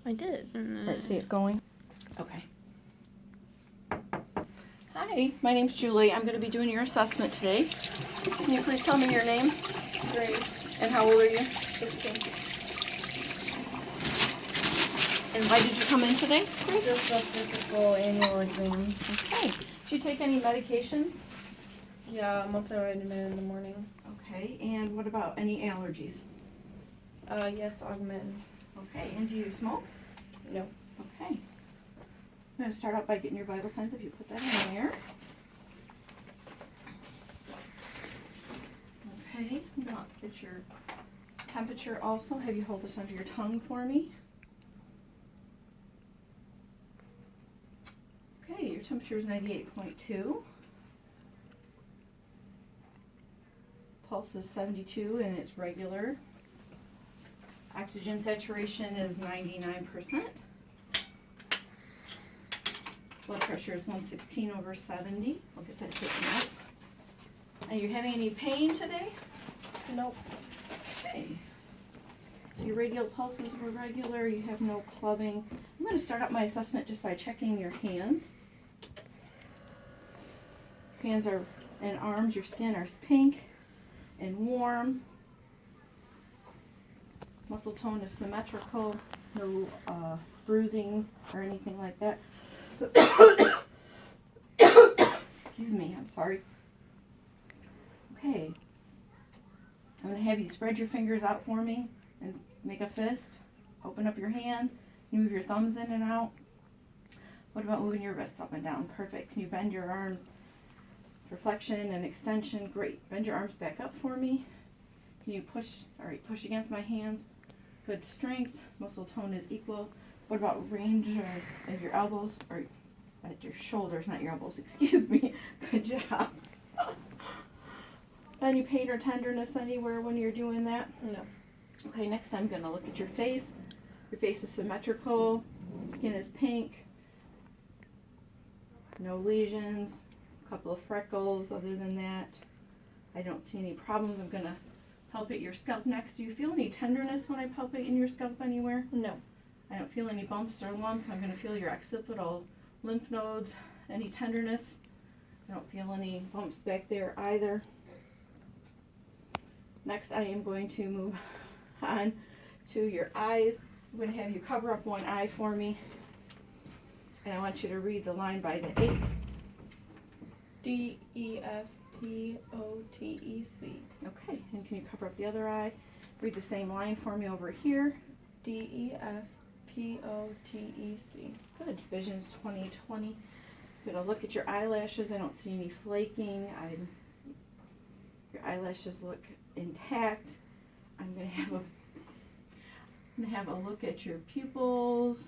I did. Right, see it going? Okay. Hi, my name's Julie. I'm going to be doing your assessment today. Can you please tell me your name? Grace. And how old are you? 16. And why did you come in today? Just a physical annual exam. Okay. Do you take any medications? Yeah, multivitamin in the morning. Okay. And what about any allergies? Yes, Augmentin. Okay. And do you smoke? No. Okay. I'm going to start out by getting your vital signs if you put that in there. Okay. I'm going to get your temperature also. Have you hold this under your tongue for me? Okay, your temperature is 98.2. Pulse is 72 and it's regular. Oxygen saturation is 99%. Blood pressure is 116/70. We'll get that taken out. Are you having any pain today? Nope. Okay. So your radial pulses were regular. You have no clubbing. I'm going to start out my assessment just by checking your hands. Hands are and arms, your skin are pink and warm. Muscle tone is symmetrical. No bruising or anything like that. Excuse me, I'm sorry. Okay. I'm going to have you spread your fingers out for me and make a fist. Open up your hands. Move your thumbs in and out. What about moving your wrists up and down? Perfect. Can you bend your arms? For flexion and extension, great. Bend your arms back up for me. Can you push? All right, push against my hands. Good strength. Muscle tone is equal. What about range of your elbows or at your shoulders, not your elbows? Excuse me. Good job. Any pain or tenderness anywhere when you're doing that? No. Okay, next I'm going to look at your face. Your face is symmetrical. Skin is pink. No lesions. A couple of freckles. Other than that, I don't see any problems. I'm going to palpate your scalp next. Do you feel any tenderness when I palpate in your scalp anywhere? No. I don't feel any bumps or lumps. I'm going to feel your occipital lymph nodes. Any tenderness? I don't feel any bumps back there either. Next, I am going to move on to your eyes. I'm going to have you cover up one eye for me. And I want you to read the line by the 8th. DEFPOTEC. Okay, and can you cover up the other eye? Read the same line for me over here. DEFPOTEC. Good. Vision's 20/20. I'm going to look at your eyelashes. I don't see any flaking. Your eyelashes look intact. I'm going to have a look at your pupils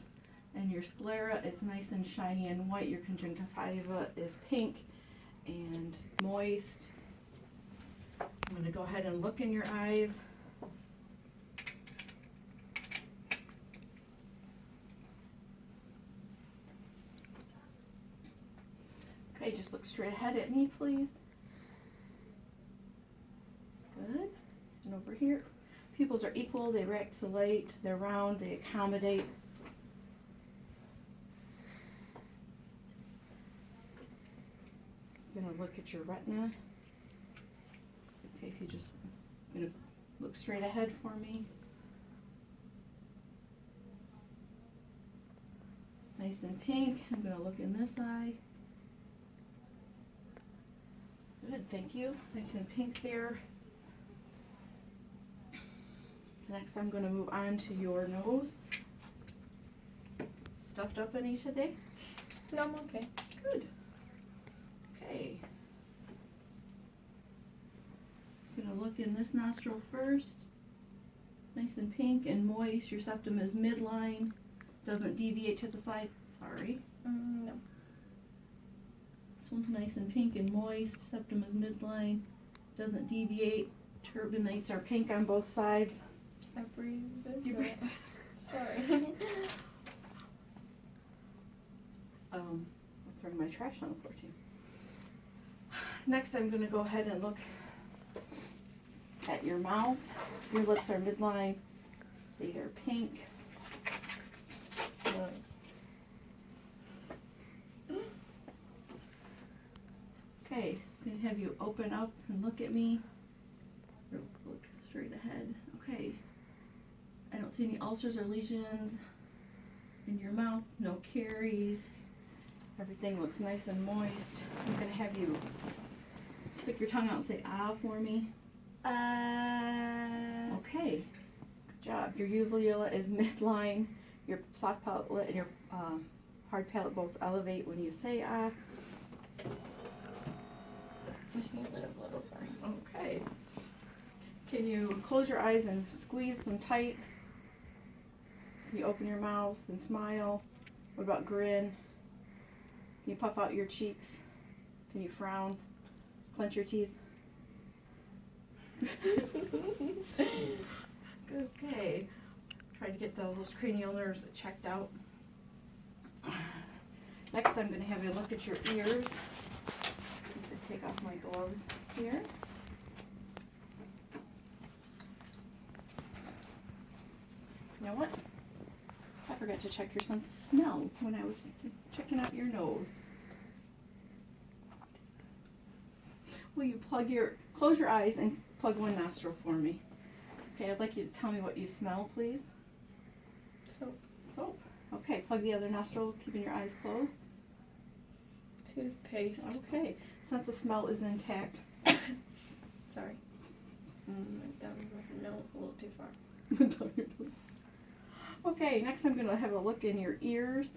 and your sclera. It's nice and shiny and white. Your conjunctiva is pink and moist. I'm going to go ahead and look in your eyes. Okay, just look straight ahead at me, please. Good. And over here. Pupils are equal. They react to light. They're round. They accommodate. I'm going to look at your retina. Okay, if you just going to look straight ahead for me. Nice and pink. I'm going to look in this eye. Good, thank you. Nice and pink there. Next, I'm going to move on to your nose. Stuffed up any today? No, I'm okay. Good. Okay. I'm going to look in this nostril first. Nice and pink and moist. Your septum is midline. Doesn't deviate to the side. Sorry. No. This one's nice and pink and moist. Septum is midline. Doesn't deviate. Turbinates are pink on both sides. I breathed it. You breathed. Sorry. I'm throwing my trash on the floor too. Next, I'm going to go ahead and look at your mouth. Your lips are midline. They are pink. have you open up and look at me. Or look straight ahead. Okay. I don't see any ulcers or lesions in your mouth, no caries. Everything looks nice and moist. I'm gonna have you stick your tongue out and say ah for me. Okay, good job. Your uvula is midline. Your soft palate and your hard palate both elevate when you say ah. I just need to live a little, sorry. Okay. Can you close your eyes and squeeze them tight? Can you open your mouth and smile? What about grin? Can you puff out your cheeks? Can you frown? Clench your teeth? Okay. Try to get those cranial nerves checked out. Next, I'm going to have you look at your ears. I'm going to take off my gloves here. You know what? I forgot to check your sense of smell when I was checking out your nose. Will you close your eyes and plug one nostril for me? Okay, I'd like you to tell me what you smell, please. Soap. Soap. Okay, plug the other nostril, keeping your eyes closed. Toothpaste. Okay, sense of smell is intact. Sorry. That was my nose a little too far. Okay, next I'm going to have a look in your ears.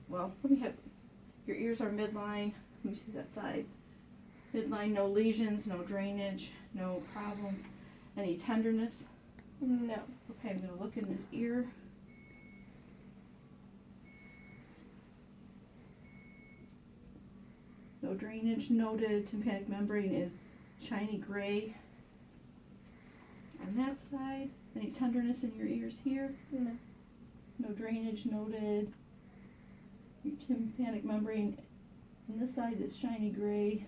Well, let me have, your ears are midline. Let me see that side. Midline, no lesions, no drainage, no problems. Any tenderness? No. Okay, I'm going to look in his ear. No drainage noted. Tympanic membrane is shiny gray. On that side, any tenderness in your ears here? No. No drainage noted. Your tympanic membrane on this side is shiny gray.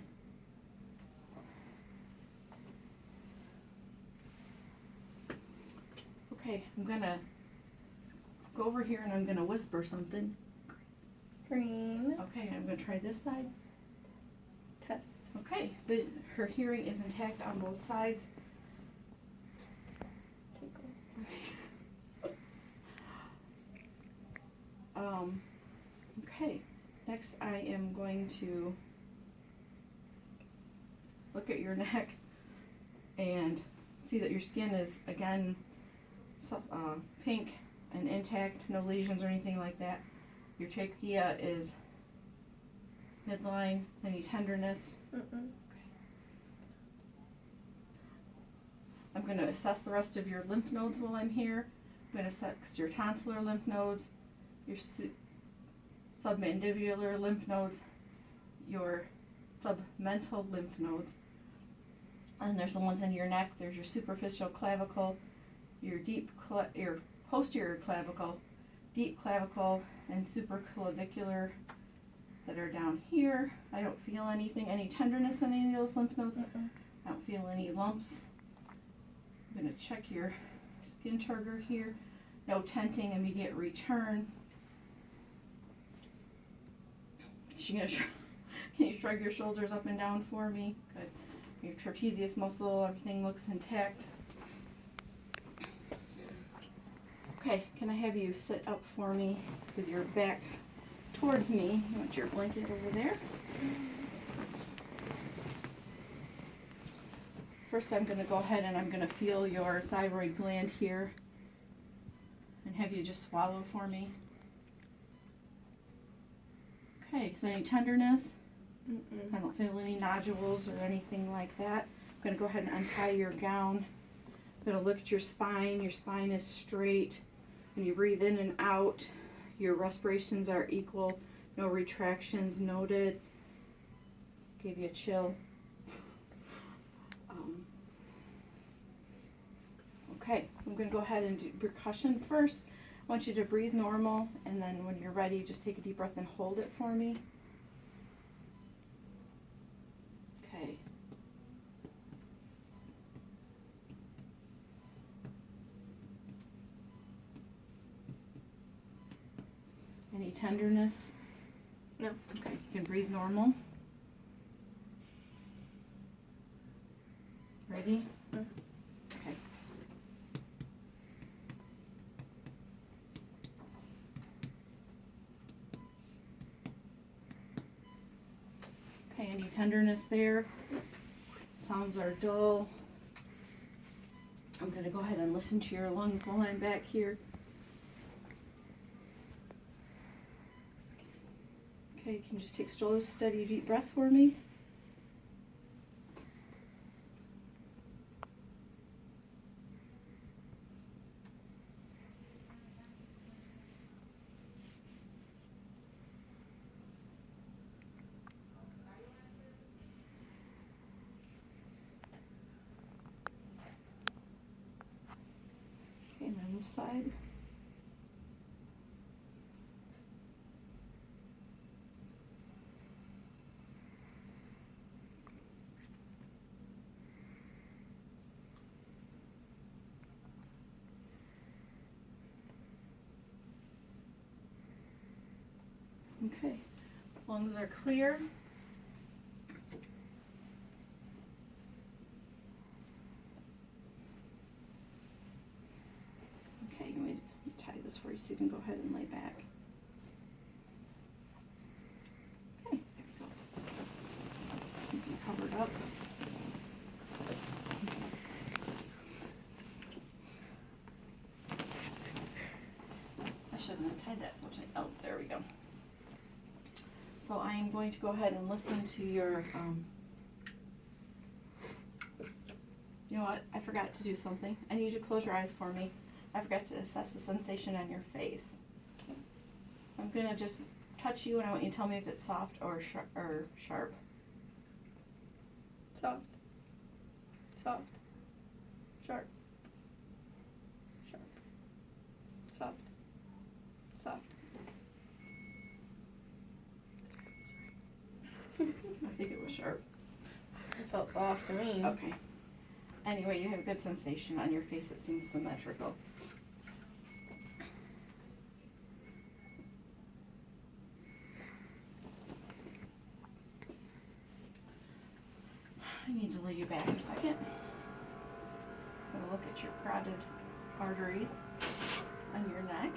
Okay, I'm gonna go over here and I'm gonna whisper something. Green. Okay, I'm gonna try this side. Test. Okay, her hearing is intact on both sides. Tickle. Okay, next I am going to look at your neck and see that your skin is again pink and intact, no lesions or anything like that. Your trachea is midline, any tenderness. Mm-mm. I'm going to assess the rest of your lymph nodes while I'm here. I'm going to assess your tonsillar lymph nodes, your submandibular lymph nodes, your submental lymph nodes. And there's the ones in your neck. There's your superficial clavicle, your your posterior clavicle, deep clavicle, and supraclavicular that are down here. I don't feel anything, any tenderness in any of those lymph nodes. Mm-mm. I don't feel any lumps. I'm going to check your skin turgor here. No tenting, immediate return. Can you shrug your shoulders up and down for me? Good. Your trapezius muscle, everything looks intact. Okay, can I have you sit up for me with your back towards me? You want your blanket over there? First I'm going to go ahead and I'm going to feel your thyroid gland here and have you just swallow for me. Okay, is there any tenderness? Mm-mm. I don't feel any nodules or anything like that. I'm going to go ahead and untie your gown. I'm going to look at your spine. Your spine is straight. When you breathe in and out, your respirations are equal. No retractions noted. Gave you a chill. Okay, I'm going to go ahead and do percussion first. I want you to breathe normal, and then when you're ready, just take a deep breath and hold it for me. Okay. Any tenderness? No. Okay, you can breathe normal. Ready? Mm. Okay. Okay, any tenderness there? Sounds are dull. I'm going to go ahead and listen to your lungs while I'm back here. Okay, you can just take slow, steady, deep breaths for me. Okay, and on this side. Okay, lungs are clear. Okay, let me tie this for you so you can go ahead and lay back. Okay, there we go. You can cover it up. I shouldn't have tied that so tight. Oh, there we go. So I am going to go ahead and listen to your, you know what, I forgot to do something. I need you to close your eyes for me. I forgot to assess the sensation on your face. So I'm going to just touch you and I want you to tell me if it's soft or sharp. Soft. Soft. Sharp. Sharp. Soft. Soft. I think it was sharp. It felt soft to me. Okay. Anyway, you have a good sensation on your face. It seems symmetrical. I need to lay you back a second. I'm going to look at your carotid arteries on your neck.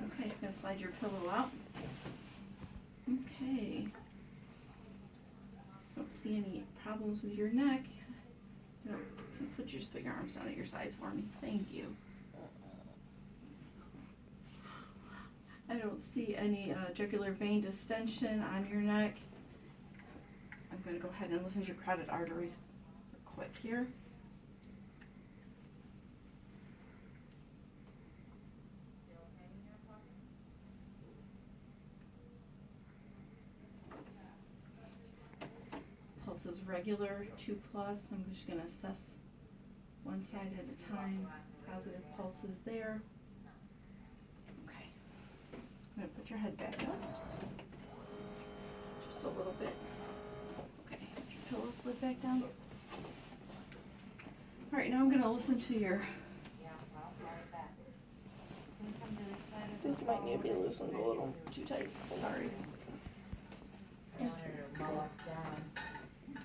Okay, I'm going to slide your pillow out. Okay. Don't see any problems with your neck. Just put your arms down at your sides for me. Thank you. I don't see any jugular vein distension on your neck. I'm going to go ahead and listen to your carotid arteries quick here. Pulse is regular, 2+. I'm just going to assess one side at a time. Positive pulses there. Okay. I'm going to put your head back up. Just a little bit. Okay. Put your pillow slid back down. All right, now I'm going to listen to your... This might need to be loosened a little. Too tight. Sorry. Yes.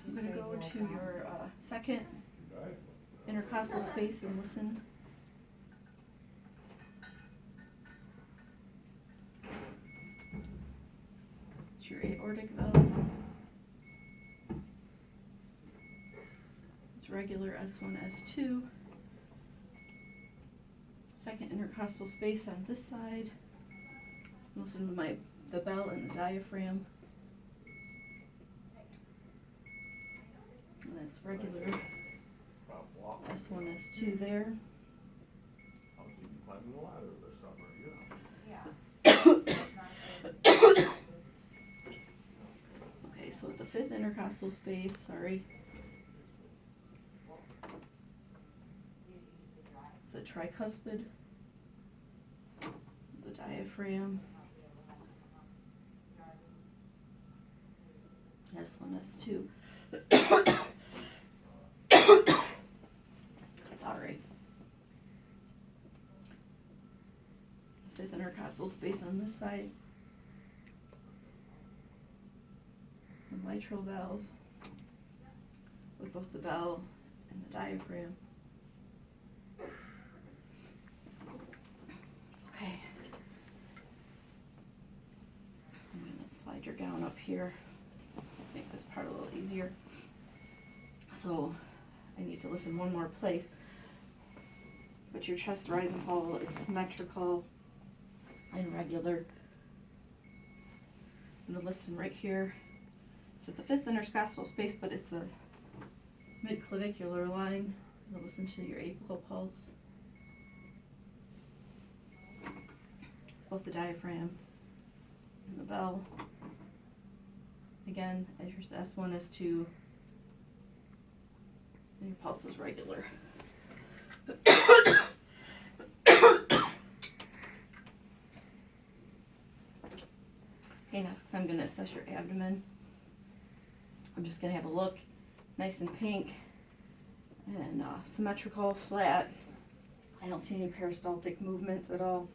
I'm going to go to your second intercostal space and listen. It's your aortic valve. It's regular S1, S2. Second intercostal space on this side. Listen to the bell and the diaphragm. And that's regular S1, S2 there. Okay, so at the fifth intercostal space, sorry. It's a tricuspid, the diaphragm, S1, S2. Sorry. Fifth intercostal space on this side. mitral valve with both the bell and the diaphragm. Okay. I'm going to slide your gown up here, make this part a little easier. So I need to listen one more place. But your chest rise and fall is symmetrical and regular. I'm going to listen right here. It's at the fifth intercostal space, but it's a mid-clavicular line. I'm going to listen to your apical pulse. Both the diaphragm and the bell. Again, as your S1, S2, and your pulse is regular. Okay, next I'm going to assess your abdomen. I'm just going to have a look, nice and pink and symmetrical, flat. I don't see any peristaltic movements at all.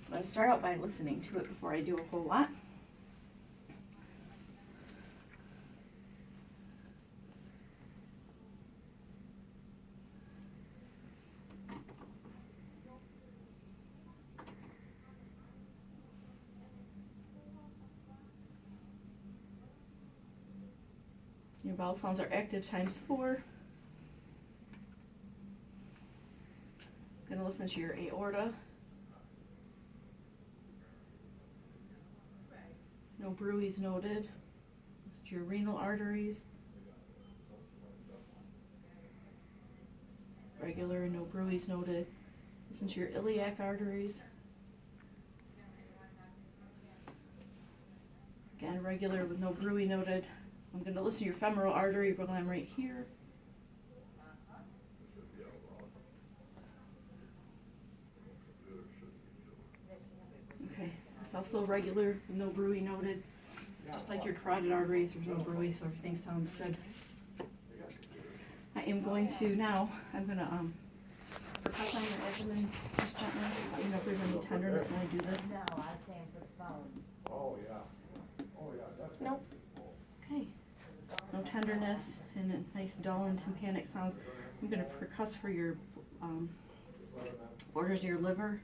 I'm going to start out by listening to it before I do a whole lot. Your bowel sounds are active times 4. I'm going to listen to your aorta. No bruits noted. Listen to your renal arteries. Regular and no bruits noted. Listen to your iliac arteries. Again, regular with no bruit noted. I'm going to listen to your femoral artery while I'm right here. Okay, it's also regular, no bruit noted. Just like your carotid arteries, there's no bruit, so everything sounds good. I am going to now, I'm going to percuss on your abdomen just gently. Let me know if there's any tenderness when I do this. No, I stand for phones. Oh, yeah. Oh, yeah, that's. Nope. Okay. No tenderness and a nice dull and tympanic sounds. I'm going to percuss for your borders of your liver.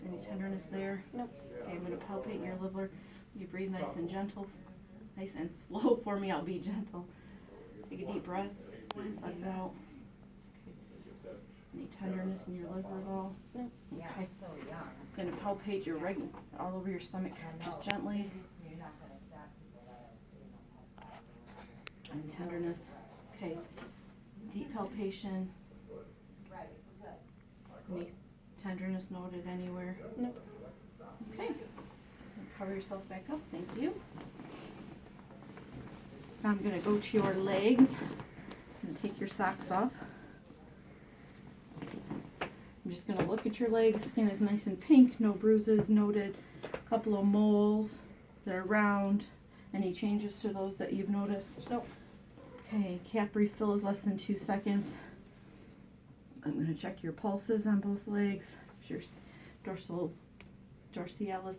Any tenderness there? Nope. Okay, I'm going to palpate your liver. You breathe nice and gentle, nice and slow for me. I'll be gentle. Take a deep breath. Let it out. Okay. Any tenderness in your liver at all? No. Yeah, Okay. so young. I'm going to palpate your all over your stomach, just gently. You're not gonna stop people that are, Any tenderness? Okay. Deep palpation. Right, good. Any tenderness noted anywhere? Nope. Okay. Cover yourself back up. Thank you. Now I'm going to go to your legs and take your socks off. I'm just going to look at your legs. Skin is nice and pink. No bruises noted. A couple of moles that are round. Any changes to those that you've noticed? Nope. Okay. Cap refill is less than 2 seconds. I'm going to check your pulses on both legs. Your dorsalis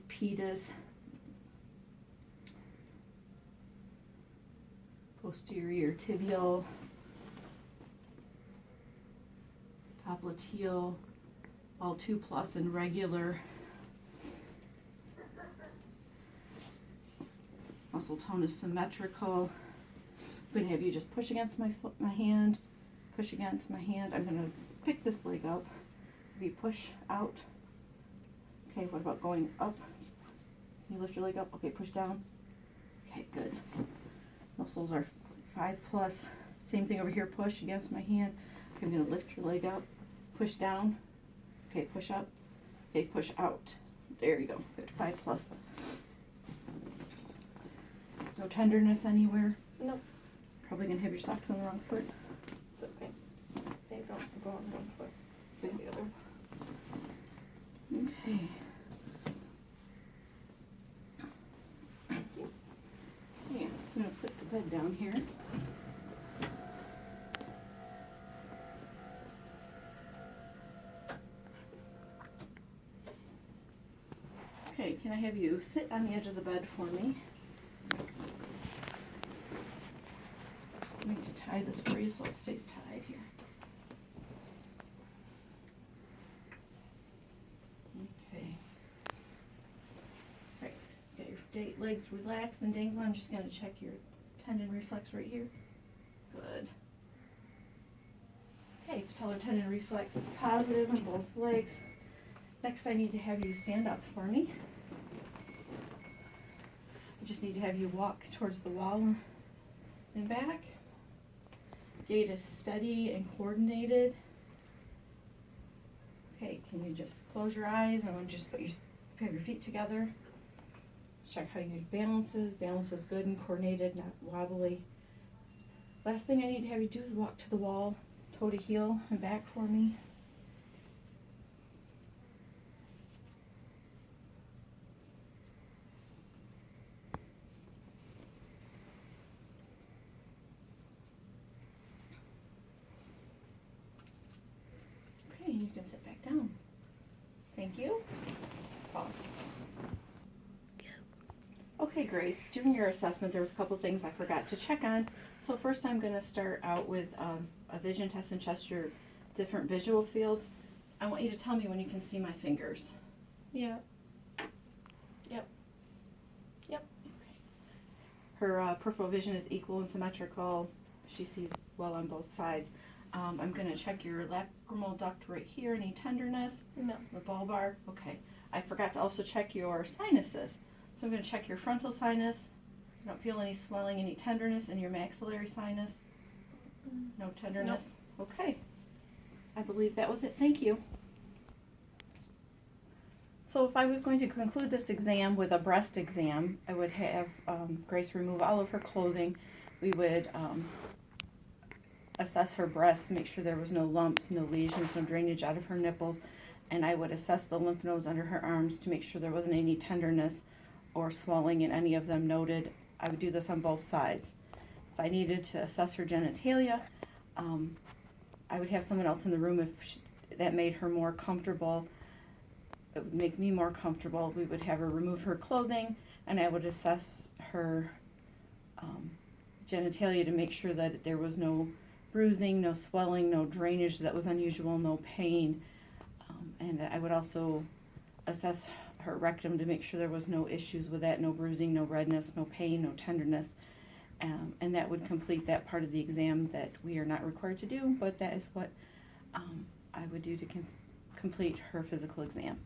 pedis, posterior tibial, popliteal, all 2+ and regular. Muscle tone is symmetrical. I'm going to have you just push against my hand, push against my hand. I'm going to pick this leg up. You push out. Okay, what about going up? Can you lift your leg up? Okay, push down. Okay, good. Muscles are 5+. Same thing over here, push against my hand. Okay, I'm going to lift your leg up. Push down. Okay, push up. Okay, push out. There you go. Good, 5+. No tenderness anywhere. Nope. Probably going to have your socks on the wrong foot. It's okay. They don't go on one foot. Good. The other. Okay. Yeah, I'm going to put the bed down here. Okay, can I have you sit on the edge of the bed for me? I need to tie this for you so it stays tied here. Okay. Right, got your legs relaxed and dangling. I'm just going to check your tendon reflex right here. Good. Okay, patellar tendon reflex is positive on both legs. Next, I need to have you stand up for me. I just need to have you walk towards the wall and back. Gait is steady and coordinated. Okay, can you just close your eyes and then just have your feet together. Check how your balance is. Balance is good and coordinated, not wobbly. Last thing I need to have you do is walk to the wall, toe to heel and back for me. Okay, and you can sit back down. Thank you. Pause. Okay, Grace, during your assessment, there was a couple things I forgot to check on. So first I'm going to start out with a vision test and test your different visual fields. I want you to tell me when you can see my fingers. Yeah. Yep. Yep. Her peripheral vision is equal and symmetrical. She sees well on both sides. I'm going to check your lacrimal duct right here. Any tenderness? No. The bulbar? Okay. I forgot to also check your sinuses. So I'm going to check your frontal sinus. I don't feel any swelling, any tenderness in your maxillary sinus. No tenderness? Okay. I believe that was it. Thank you. So if I was going to conclude this exam with a breast exam, I would have Grace remove all of her clothing. We would assess her breasts, make sure there was no lumps, no lesions, no drainage out of her nipples, and I would assess the lymph nodes under her arms to make sure there wasn't any tenderness or swelling in any of them noted. I would do this on both sides. If I needed to assess her genitalia, I would have someone else in the room that made her more comfortable. It would make me more comfortable. We would have her remove her clothing, and I would assess her genitalia to make sure that there was no bruising, no swelling, no drainage that was unusual, no pain. And I would also assess her rectum to make sure there was no issues with that, no bruising, no redness, no pain, no tenderness. And that would complete that part of the exam that we are not required to do, but that is what I would do to complete her physical exam.